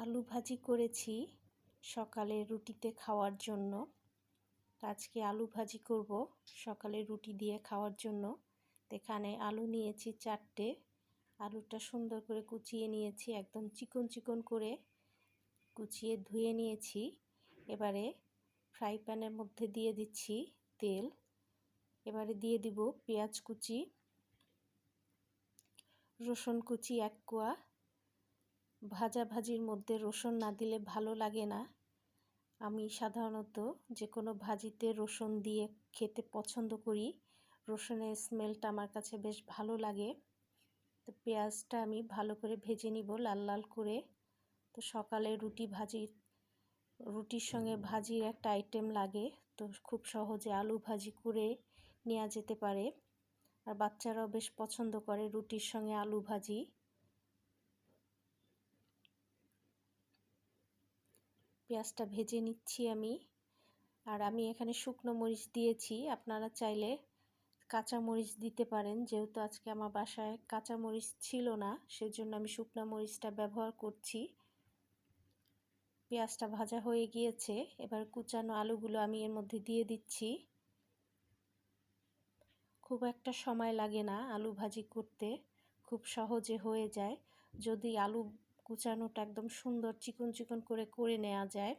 আলু ভাজি করেছি সকালে রুটিতে খাওয়ার জন্য। আজকে আলু ভাজি করব সকালে রুটি দিয়ে খাওয়ার জন্য। এখানে আলু নিয়েছি 4টে। আলুটা সুন্দর করে কুচিয়ে নিয়েছি, একদম চিকন চিকন করে কুচিয়ে ধুয়ে নিয়েছি। এবারে ফ্রাই প্যানের মধ্যে দিয়ে দিচ্ছি তেল। এবারে দিয়ে দিব পেঁয়াজ কুচি, রসুন কুচি 1 কোয়া। ভাজির মধ্যে রসুন না দিলে ভালো লাগে না। আমি সাধারণত যে কোনো ভাজিতে রসুন দিয়ে খেতে পছন্দ করি। রসুনের স্মেলটা আমার কাছে বেশ ভালো লাগে। তো পেঁয়াজটা আমি ভালো করে ভেজে নিব লাল লাল করে। তো সকালে রুটির সঙ্গে ভাজির একটা আইটেম লাগে, তো খুব সহজে আলু ভাজি করে নেওয়া যেতে পারে। আর বাচ্চারাও বেশ পছন্দ করে রুটির সঙ্গে আলু ভাজি। পেঁয়াজটা ভেজে নিচ্ছি আমি। আর আমি এখানে শুকনো মরিচ দিয়েছি, আপনারা চাইলে কাঁচা মরিচ দিতে পারেন। যেহেতু আজকে আমার বাসায় কাঁচা মরিচ ছিল না, সেজন্য আমি শুকনো মরিচটা ব্যবহার করছি। পেঁয়াজটা ভাজা হয়ে গিয়েছে, এবার কুচানো আলুগুলো আমি এর মধ্যে দিয়ে দিচ্ছি। খুব একটা সময় লাগে না আলু ভাজি করতে, খুব সহজে হয়ে যায় যদি আলু কুচানোটা একদম সুন্দর চিকন চিকন করে নেওয়া যায়।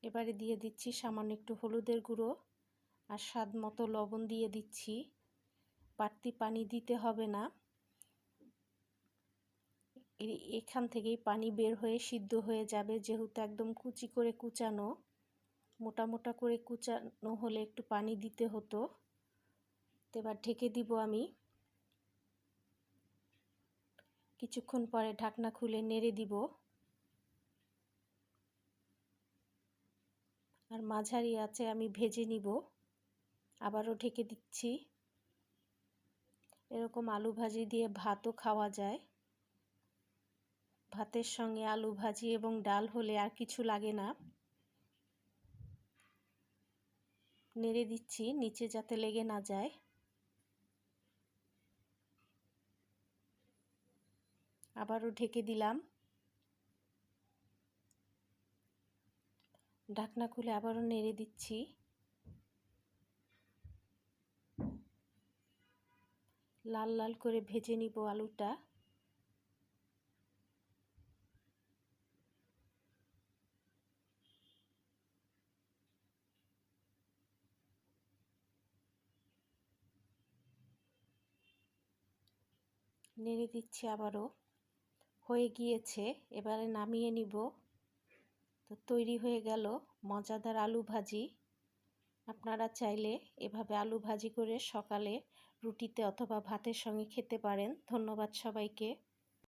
এবারে দিয়ে দিচ্ছি সামান্য একটু হলুদের গুঁড়ো আর স্বাদ মতো লবণ দিয়ে দিচ্ছি। বাড়তি পানি দিতে হবে না, এখান থেকেই পানি বের হয়ে সিদ্ধ হয়ে যাবে, যেহেতু একদম কুচি করে কুচানো। মোটা মোটা করে কুচানো হলে একটু পানি দিতে হতো। তো এবার ঢেকে দিব আমি। কিছুক্ষণ পরে ঢাকনা খুলে নেড়ে দিব। আর মাঝারি আঁচে আমি ভেজে নিব। আবারও ঢেকে দিচ্ছি। এরকম আলু ভাজি দিয়ে ভাতও খাওয়া যায়। ভাতের সঙ্গে আলু ভাজি এবং ডাল হলে আর কিছু লাগে না। নেড়ে দিচ্ছি নিচে যাতে লেগে না যায়। আবারও ঢেকে দিলাম। ঢাকনা খুলে আবারও নেড়ে দিচ্ছি। লাল লাল করে ভেজে নিব আলুটা। নেড়ে দিচ্ছি আবারও। হয়ে গিয়েছে, এবারে নামিয়ে নিব। তো তৈরি হয়ে গেল মজাদার আলু ভাজি। আপনারা চাইলে এভাবে আলু ভাজি করে সকালে রুটিতে অথবা ভাতের সঙ্গে খেতে পারেন। ধন্যবাদ সবাইকে।